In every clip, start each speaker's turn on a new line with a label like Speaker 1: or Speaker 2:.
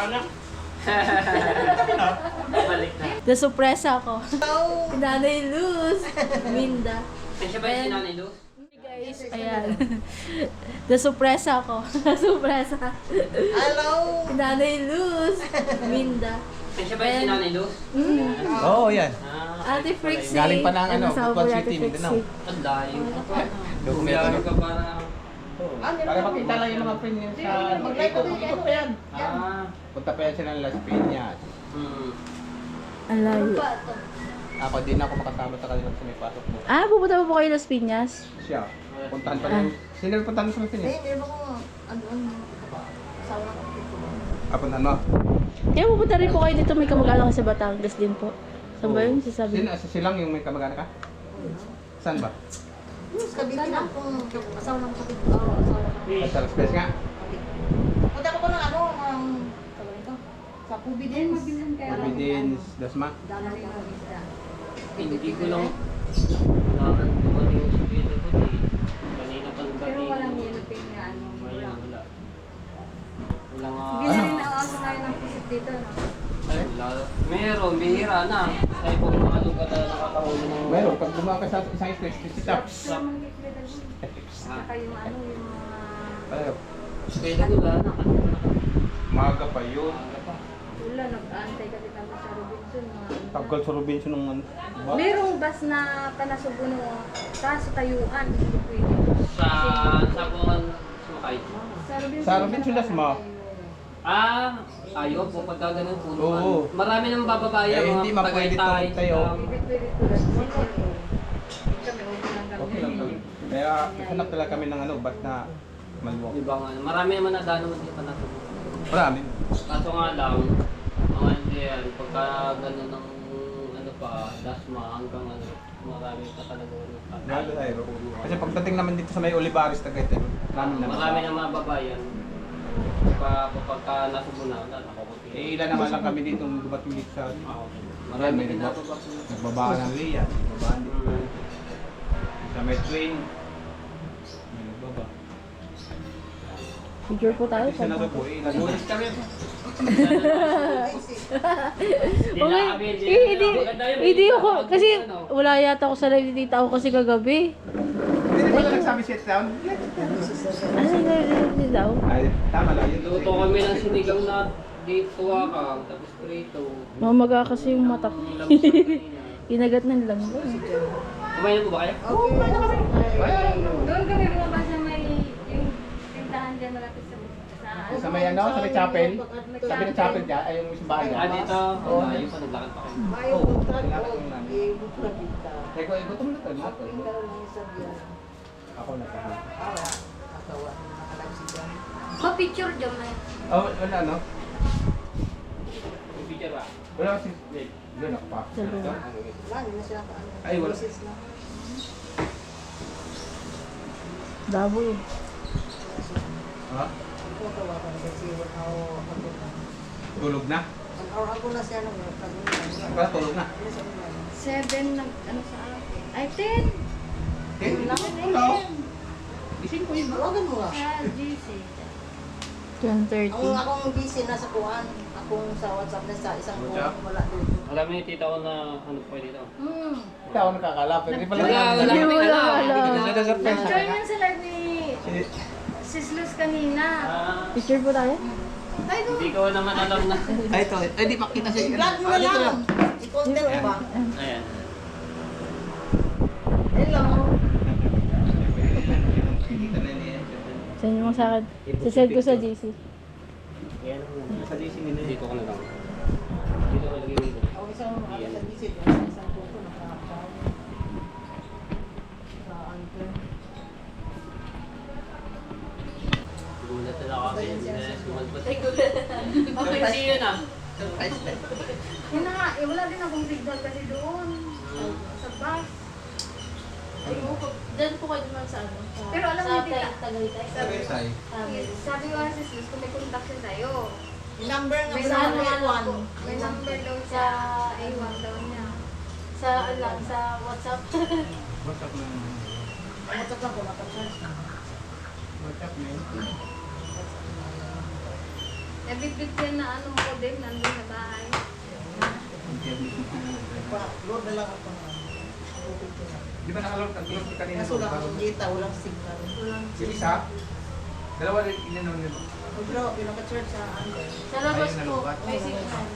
Speaker 1: na. Balik na.
Speaker 2: Nasurpresa ako. Nanay Luz. Minda.
Speaker 1: Ay, siya ba yung sinanay Luz?
Speaker 2: Guys, ayan. Nasurpresa ako. Nasurpresa.
Speaker 3: Hello!
Speaker 2: Nanay Luz. Minda.
Speaker 1: Ay, siya ba yung sinanay Luz?
Speaker 4: Oo, yan.
Speaker 2: Ate Frixie.
Speaker 4: Galing pa ng ano,
Speaker 2: Kasama
Speaker 4: Butuan
Speaker 2: po
Speaker 4: City,
Speaker 2: Ate
Speaker 4: Mindanao.
Speaker 2: Frixie.
Speaker 1: Ang layo ka pa.
Speaker 4: Dokumento
Speaker 1: Layo
Speaker 4: no?
Speaker 1: ka para...
Speaker 4: Para makita lang yung mga premium sa ano. Ikot pa yan. Punta pa yan sila ng Las Piñas.
Speaker 2: Ang layo.
Speaker 4: Ako din ako makasama sa kanila sa may pasok mo.
Speaker 2: Ah, pupunta pa po kayo Las Piñas?
Speaker 4: Siya. Puntahan pa lang. Sino yung puntahan mo sa Las Piñas?
Speaker 3: Meron ako, asawa ng kapito.
Speaker 4: Puntahan mo?
Speaker 2: Kaya pupunta rin po kayo dito, may kamag-anak sa Batangas din po. Saan ba yun? Sasabi?
Speaker 4: Silang yung may kamag-anak ka? Saan ba?
Speaker 3: Sa Cavite na akong asawa ng kapito.
Speaker 4: Sa Las Piñas nga?
Speaker 3: Punta ko ng ano, tawag ito, sa Cubidens.
Speaker 4: Providence, Dasma?
Speaker 1: Hindi ko lang... Kailangan dumating yung sabihin ko eh. Kanina pa nang
Speaker 5: Pero walang yellow pin na ano.
Speaker 1: Wala. Wala nga...
Speaker 5: Hindi na rin nakakasa tayo ng visit dito, no?
Speaker 1: Wala. Meron, bihira na. Tayo po mga lugar na nakakahuli ng...
Speaker 4: Meron, pag gumawa ka sa isang space, sit-ups.
Speaker 5: Saka yung ano, yung mga...
Speaker 4: Ayaw.
Speaker 1: Kaya wala na.
Speaker 4: Maaga pa yun.
Speaker 5: Wala, nag-aantay kasi kami sa Robinson.
Speaker 4: Tagal sa Robinson nung ano.
Speaker 5: Merong bus na panasubo no, kaso tayuan, hindi pwede.
Speaker 1: Sa buwan sumakay.
Speaker 5: Sa
Speaker 4: Sa Robinson Dasma.
Speaker 1: Ayaw po pagka ganun po.
Speaker 4: Oo.
Speaker 1: Marami nang bababayan,
Speaker 4: Eh, hindi mapwede
Speaker 1: Tagaytay,
Speaker 4: tayo.
Speaker 5: Hindi pwede tulad mo. Kami, okay lang kami.
Speaker 4: Okay lang kami. Kaya hanap talaga kami ng ano, bus na maluwag.
Speaker 1: Ibang ano, marami naman na dano mo dito na to.
Speaker 4: Marami.
Speaker 1: Kaso nga lang, mga hindi yan, pagka ganun ng ano pa, Dasma hanggang ano, marami pa talaga
Speaker 4: Lalo tayo. Kasi pagdating naman dito sa may Olivares, Tagaytay,
Speaker 1: marami na mga babayan. Pagka nasubo na, wala, nakukuti.
Speaker 4: Eh, ilan naman lang kami dito dumating dito sa
Speaker 1: Marami
Speaker 4: may
Speaker 1: din
Speaker 4: nagba-
Speaker 1: nababa.
Speaker 4: nagbabaka ng Ria, nagbabaan dito. Sa may train, may nagbaba.
Speaker 2: Picture po tayo.
Speaker 4: Isa na to po, eh, ilan naman.
Speaker 1: Bulis kami.
Speaker 2: Okay. Hindi ako. Kasi wala yata ako sa live ni tita ako kasi kagabi.
Speaker 4: Hindi ba lang nagsabi sit down?
Speaker 2: Ano na daw?
Speaker 4: Ay, tama lang. Yun
Speaker 1: Luto kami ng sinigang na dito ka, tapos prito.
Speaker 2: Mamaga kasi yung mata ko.
Speaker 1: Ang lamig kanina.
Speaker 2: Kinagat ng lang.
Speaker 1: Kumain na po ba kayo?
Speaker 5: Doon kami bumaba sa may, yung tindahan dyan malapit sa
Speaker 4: Sa may ano, sa may chapel. Sabi ng chapel dyan, ay yung simbahan dyan.
Speaker 1: Dito.
Speaker 4: Oo.
Speaker 1: Ayun pa, naglakad pa kayo.
Speaker 3: Ayaw
Speaker 4: Oo,
Speaker 3: ko
Speaker 4: kailangan yung namin.
Speaker 3: bukla kita.
Speaker 4: Teko, gutom na tayo. Ako na tayo.
Speaker 3: Asawa ng nakalagsi dyan.
Speaker 5: Pa-picture dyan na yun.
Speaker 4: Oh, wala no?
Speaker 1: May picture ba?
Speaker 4: Wala kasi, doon ako pa.
Speaker 3: Wala, hindi na siya ano.
Speaker 4: Ay, wala.
Speaker 3: Boses na.
Speaker 2: Dabo eh.
Speaker 4: Ha?
Speaker 3: Ako tawagan kasi ako na.
Speaker 4: Tulog na?
Speaker 3: Or ako na siya nung kagulong.
Speaker 4: Wala, tulog na.
Speaker 5: 7 nag, ano sa akin. Ay, 10!
Speaker 4: Hello? Ising ko yun.
Speaker 3: Tawagan mo nga.
Speaker 5: Sa GC.
Speaker 2: 10:30.
Speaker 3: Akong busy na sa kuhan. Akong sa WhatsApp na sa isang
Speaker 4: WhatsApp?
Speaker 3: kuhan. Wala doon.
Speaker 1: Alam niyo tita ko na ano po dito.
Speaker 4: Ikaw ako nakakala. Pero hindi pala
Speaker 1: Wala, wala.
Speaker 2: Hindi mo
Speaker 1: Wala.
Speaker 2: alam.
Speaker 4: Hindi na surprise.
Speaker 5: Nag-join yan sa live ni Sis Luz kanina.
Speaker 2: Picture po tayo?
Speaker 5: Ay, doon.
Speaker 1: Hindi ko naman alam na.
Speaker 4: Ay, ito. Ay, di makita siya.
Speaker 3: I-vlog mo na lang. I-content mo ba?
Speaker 1: Ayan.
Speaker 3: Hello.
Speaker 4: Nakikita na niya.
Speaker 2: Send mo sa akin. Sasend ko sa JC.
Speaker 1: Ayan.
Speaker 4: Sa DC nila.
Speaker 1: Dito ko na lang. Dito ko lagay dito.
Speaker 3: Ako isang makakasag-visit. Isang puto nakakasag. Sa anchor.
Speaker 1: Gulat na ako kasi hindi na sumalpat. Ay, gulat. Okay, see you na.
Speaker 5: Yun na nga, wala din akong signal kasi doon. Sa bus.
Speaker 2: Diyan po kayo naman sa ano?
Speaker 5: Pero alam niyo, tita.
Speaker 2: Tagaytay.
Speaker 4: Tagaytay.
Speaker 5: Sabi ko nga sis Luz, kung may contact siya sa'yo.
Speaker 3: Yung number nga
Speaker 5: May
Speaker 3: sa
Speaker 5: number
Speaker 3: A1.
Speaker 5: May number daw sa A1 daw niya.
Speaker 2: Sa alam sa WhatsApp.
Speaker 4: WhatsApp na yun.
Speaker 3: WhatsApp lang ko, nakacharge na.
Speaker 4: WhatsApp na yun.
Speaker 5: Nabitbit yan na anong modem nandun sa bahay.
Speaker 3: Load na lang ako na.
Speaker 4: Di ba nakalog ka kanina?
Speaker 3: Kaso lang ang data, walang signal.
Speaker 4: Yung isa, dalawa rin ininom nito.
Speaker 3: Bro, pinaka-charge sa ano.
Speaker 2: Sa labas po, may signal.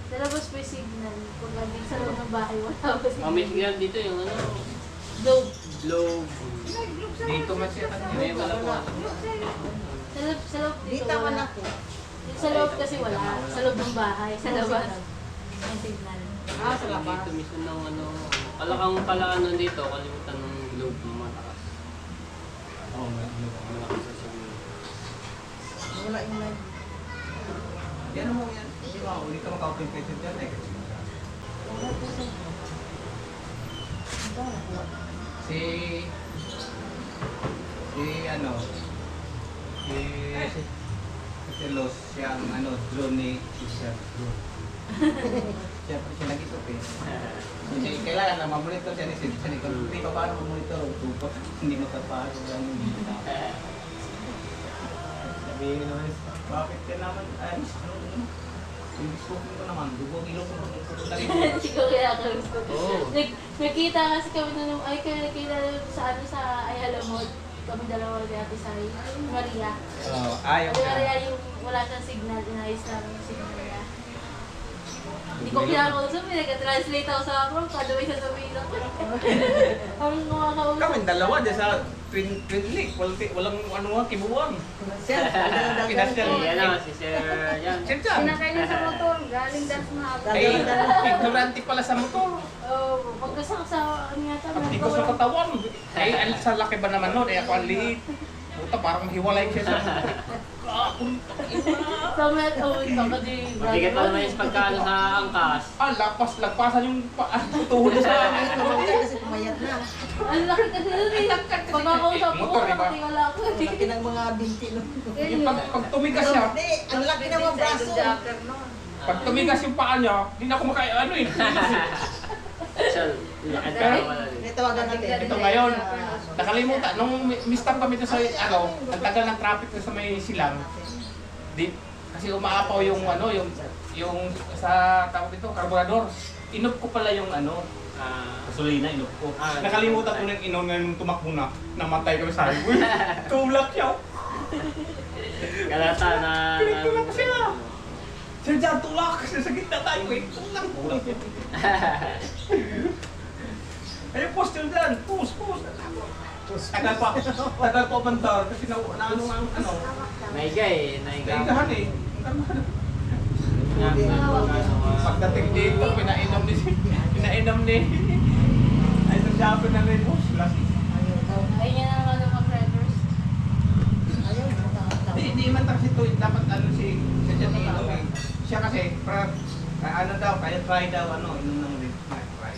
Speaker 2: Sa labas may signal. Pag andin sa loob ng bahay, wala pa signal.
Speaker 1: May signal dito yung ano,
Speaker 2: Globe.
Speaker 1: globe.
Speaker 4: Dito man siya
Speaker 1: May wala po.
Speaker 2: Sa loob dito
Speaker 3: Data man
Speaker 2: wala.
Speaker 3: ako.
Speaker 2: Yung sa loob kasi wala. Sa loob ng bahay. Sa labas. May signal.
Speaker 3: Ah, sa labas.
Speaker 1: Dito mismo ng ano, kalakang kalaan dito, kalimutan ng globe ng matakas.
Speaker 4: Oo,
Speaker 1: Malakas sa signal.
Speaker 3: Wala yung live.
Speaker 4: yan mo yan. Hindi ba, hindi ka maka-open question dyan eh.
Speaker 3: Wala po sa
Speaker 4: Si ano, si Los, siya ang ano, drone ni Chef. Siyempre siya nag-isip eh. Kasi kailangan na mamonitor siya ni Chef. Hindi pa paano mamonitor o tupo. Hindi makapasok lang yung sabihin naman, bakit ka naman, ay, yung scooping ko naman, dugo-ilo ko naman ito na rin.
Speaker 2: Siguro kaya ako gusto.
Speaker 1: Oo.
Speaker 2: Nakita kasi kami na nung, ay kaya nakita sa ano sa Ayalamod. Kami dalawa ni Ate Sai. Maria.
Speaker 4: Ayaw
Speaker 2: Ate
Speaker 4: ka.
Speaker 2: Maria yung wala siyang signal, inayos namin yung signal niya. Hindi ko kinakausap, nag-translate ako sa ako, kada may sasabihin ako. Parang kumakausap.
Speaker 4: Kami dalawa dyan sa Twin Lake, walang ano nga, kibuwang.
Speaker 3: Sir,
Speaker 4: Pinasyan.
Speaker 1: Yan na, si Sir yan.
Speaker 4: Sir Chan,
Speaker 5: Sinakay niya sa motor, galing Dasma.
Speaker 4: ay, ignorante pala sa motor.
Speaker 2: Oh, pagkasama sa ano yata.
Speaker 4: Ang tikos ng katawan. Ay, sa laki ba naman nun? Eh, ako ang liit. Puta, parang mahiwalay siya sa...
Speaker 2: Samet, oh, baka di...
Speaker 1: Mabigat pa naman yung pagkano sa angkas.
Speaker 4: Lagpasan yung tuhod sa...
Speaker 3: Kumamatay kasi pumayat na.
Speaker 2: Ang laki kasi nun eh. Pagkakausap ko,
Speaker 4: Motor, diba?
Speaker 2: wala ako.
Speaker 3: Ang laki ng mga binti nun.
Speaker 4: Yung pag tumigas siya,
Speaker 3: Hindi, ang laki ng mga braso.
Speaker 4: pag tumigas yung paa niya, hindi na ako ano eh.
Speaker 1: Siya, lakad ka na wala din.
Speaker 3: Nitawagan natin.
Speaker 4: Ito ngayon, nakalimutan, nung mistap kami ito sa, ano, ang tagal ng traffic na sa may silang, kasi umaapaw yung, ano, yung sa, tawag dito, karburador. Inop ko pala yung, ano, gasolina, inop ko. Nakalimutan ko ng inom na nung tumakbo na, namatay kami sa highway. Tulak siya.
Speaker 1: Kalata na...
Speaker 4: Tulak siya. Sir Jan, tulak! Sa gitna tayo eh. Tulak. Ayun, post yun dyan. Post. Tagal pa bandar kasi ano.
Speaker 1: Naiga eh, naiga.
Speaker 4: Naigahan eh. Pagdating dito, pinainom ni ay nagsabi na rin, boss, lasing.
Speaker 2: Ayun yan ang ano mga frienders.
Speaker 3: Ayaw, matangataw.
Speaker 4: Hindi man kasi ito, dapat ano si Jan inom eh. Siya kasi, ano daw, kaya try daw, ano, inom ng rin. Try.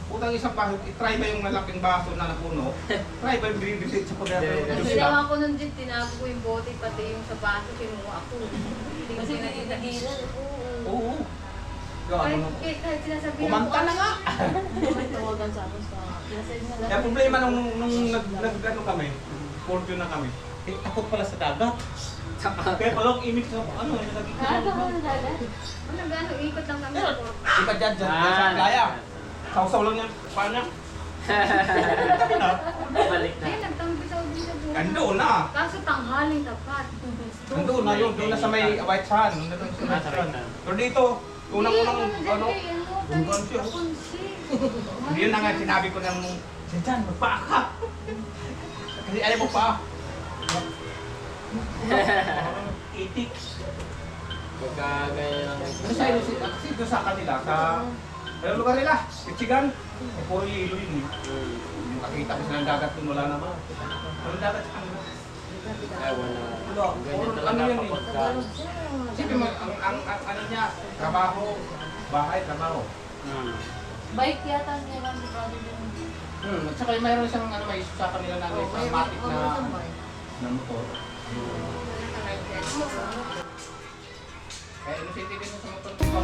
Speaker 4: Utang isang baso, i-try ba yung malaking baso na napuno? Try ba yung binibisit sa
Speaker 5: Ang
Speaker 4: pagkakaroon?
Speaker 5: ginawa ko nun din, tinago ko yung bote, pati yung sa baso, kinuha ko.
Speaker 2: Kasi tinigilan.
Speaker 4: Oo. Yung ano no?
Speaker 5: Kahit sinasabihan ko,
Speaker 4: Kumanta na nga!
Speaker 2: May tawagan sa akin sa... Pinasend na lang.
Speaker 4: Kaya problema nung nag-ano kami, fortune na kami, takot pala sa dagat. Kaya pala ang image na ano, nagiging
Speaker 2: Tama na dagat.
Speaker 5: ano gano, ikot lang kami
Speaker 4: Pero,
Speaker 5: sa port.
Speaker 4: di ba dyan sa playa? Sausaw lang yan, paano niya? Sabi na,
Speaker 1: Balik na.
Speaker 5: Ayun, nagtambisaw din sa buhay.
Speaker 4: nandoon na.
Speaker 5: Kaso tanghaling tapat.
Speaker 4: Nandoon na yun, doon na sa may White Sand. Nandoon sa White Sand. Pero dito, unang-unang, ano, bungan siya. Hindi yun na nga sinabi ko ng, Jan, magpaa ka. Kasi ayaw mo pa. Itik.
Speaker 1: Pagkagaya lang.
Speaker 4: Kasi doon sa kanila, sa anong lugar nila? Pichigan. Puro lilo yun eh. Yung nakita ko silang dagat doon, wala naman. Walang dagat sa kanila.
Speaker 1: Ay, wala.
Speaker 4: Wala.
Speaker 1: Ganyan
Speaker 4: Ano
Speaker 1: talaga
Speaker 4: yan eh?
Speaker 1: kapag ka...
Speaker 4: Siyempre, ang ano niya, trabaho, bahay, trabaho.
Speaker 2: Bike yata niya lang di ba din.
Speaker 4: At saka mayroon siyang ano, may isa sa kanila na may matic na motor. Kaya inosente din sa motor ko.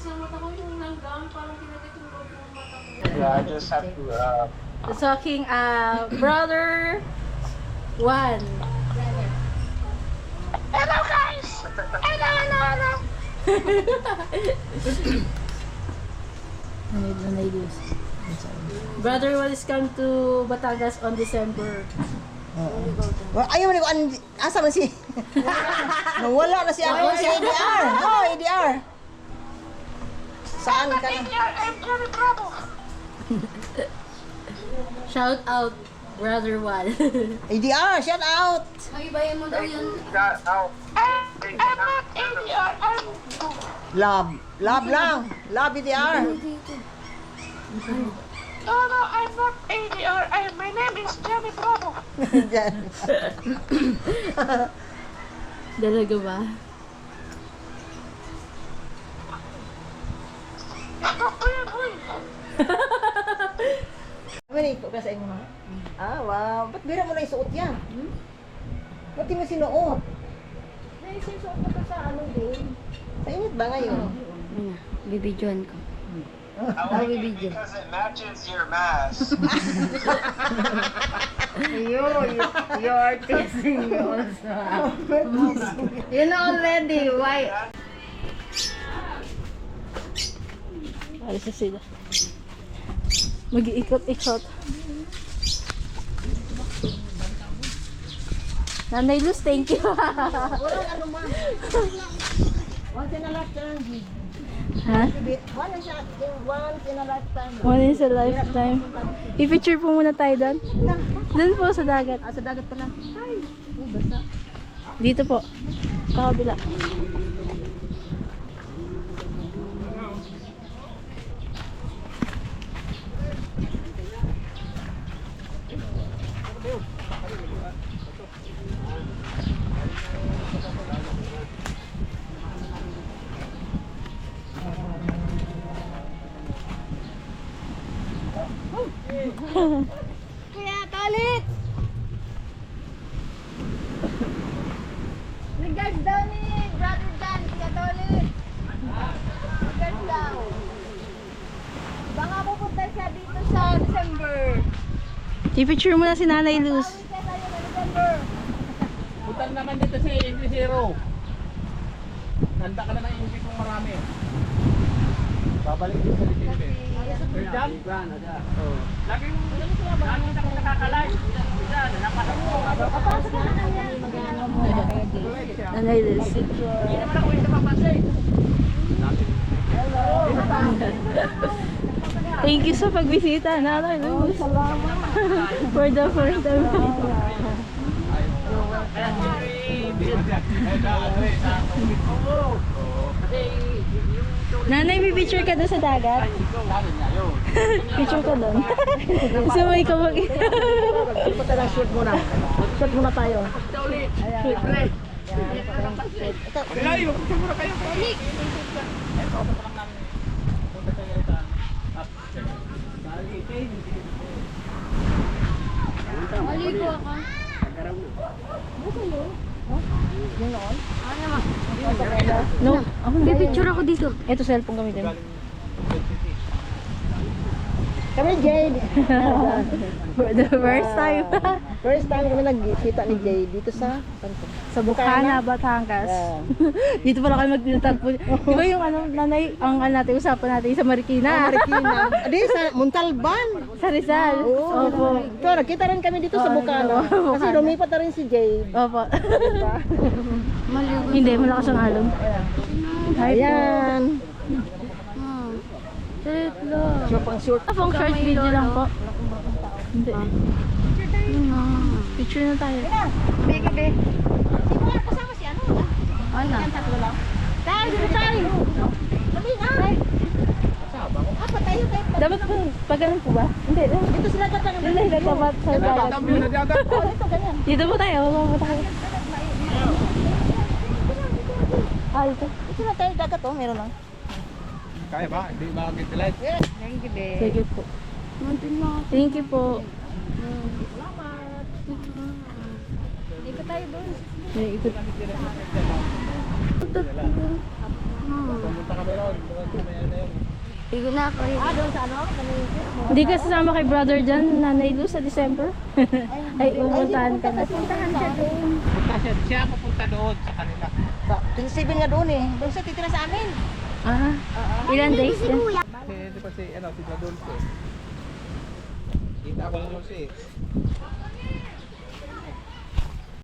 Speaker 2: kasi ang mata ko yung langgam, parang kinagat yung loob ng mata ko.
Speaker 6: Yeah, I just have to.
Speaker 5: Talking, brother one.
Speaker 6: Hello, guys. Hello.
Speaker 5: Nanay Luz. Brother one is come to Batangas on December.
Speaker 3: Well, ayaw mo ni asa man si. Nawala na si ako si ADR. Oh, ADR. Saan ka na?
Speaker 6: I'm Jerry Bravo.
Speaker 5: Shout out, brother one.
Speaker 3: ADR, shout out.
Speaker 2: Ay, bayan mo daw yan.
Speaker 6: I'm not ADR. I'm.
Speaker 3: Love lang. Love ADR.
Speaker 6: No, I'm not ADR. My name is Jerry Bravo.
Speaker 5: Dalaga ba?
Speaker 6: Talk to you, please.
Speaker 3: Mani ko kasi mo. Ah, wow. Ba't bira mo na isuot yan? Ba't di mo sinuot? Naisisuot mo ka sa ano din? Sa init ba ngayon?
Speaker 5: Bibidyoan ko.
Speaker 6: I like it because it matches your mask.
Speaker 5: You're teasing me also. You know already, why? Alis na sila. Mag-iikot-ikot. Nanay Luz, thank you.
Speaker 3: Walang ano man. Once in a lifetime.
Speaker 5: Ha?
Speaker 3: Once in a lifetime.
Speaker 5: One is a lifetime. I-picture po muna tayo doon. Doon po sa dagat.
Speaker 3: Ah, sa dagat pala. Ay, basta.
Speaker 5: Dito po. Kakabila. Kuya, toilet! Regards daw ni Brother Dan, kuya toilet! Regards daw. Baka pupunta siya dito sa December. I-picture mo na si Nanay Luz.
Speaker 3: Siya tayo na December.
Speaker 4: Punta naman dito si English Hero. Handa ka na ng English kung marami. Babalik din sa December. Laging ako nakakalive.
Speaker 5: Nanay Luz.
Speaker 4: Hindi naman ako yung napapansin.
Speaker 5: Thank you sa pagbisita, Nanay Luz. For the first time. Nanay, may picture ka doon sa dagat? Picture ka doon. Gusto mo ikaw mag-
Speaker 3: Ipot na lang, shoot muna. Shoot muna tayo.
Speaker 4: Layo, siguro kayo.
Speaker 2: Maligo ako.
Speaker 5: No, may picture ako dito. Ito cellphone kami din.
Speaker 3: Kami Jade.
Speaker 5: For the first time.
Speaker 3: First time kami nagkita ni Jade dito sa
Speaker 5: Sa Bukana, Batangas.
Speaker 3: Yeah.
Speaker 5: Dito pala kayo magtagpo. Di ba yung ano, nanay, ang ano natin, usapan natin sa Marikina.
Speaker 3: Marikina. Adi sa Montalban.
Speaker 5: Sa Rizal.
Speaker 3: Oo.
Speaker 5: Opo.
Speaker 3: Ito, nakita rin kami dito sa Bukana.
Speaker 5: Bukana.
Speaker 3: Kasi lumipat na rin si Jade.
Speaker 5: Opo.
Speaker 3: Diba?
Speaker 5: Hindi, malakas ang alon. Hi po.
Speaker 3: Ayan.
Speaker 5: Short lang.
Speaker 3: So, pang short.
Speaker 5: Pang short video lang po. Hindi. Picture na tayo.
Speaker 3: Bigi, be. Si mga kasama si ano?
Speaker 5: Ano?
Speaker 3: Tatlo lang. Tayo, dito tayo. Dali na. Apa tayo tayo.
Speaker 5: Dapat po, pag ganun po ba? Hindi.
Speaker 3: Dito sila tatang.
Speaker 5: Dito sila tapat sa dagat.
Speaker 3: Oh, dito ganyan.
Speaker 5: Dito po tayo. Mapunta kayo. Ah, dito.
Speaker 3: Dito na tayo dagat oh, meron lang.
Speaker 4: Kaya ba? Hindi ba mag-utilize?
Speaker 5: Sige po. Thank you po.
Speaker 3: Dito tayo doon.
Speaker 5: Ikot.
Speaker 4: Pumunta kami ron.
Speaker 5: Igo na ako.
Speaker 3: Doon sa ano?
Speaker 5: Hindi ka sasama kay brother dyan, Nanay Lu, sa December? Ay, pumuntahan ka na.
Speaker 3: Puntahan siya doon.
Speaker 4: Punta siya pupunta doon sa kanila.
Speaker 3: 27 nga doon eh. Doon siya titira sa amin.
Speaker 5: Ah, ilan days din?
Speaker 4: Kasi di ba si Dulce. Kita ko ng Dulce.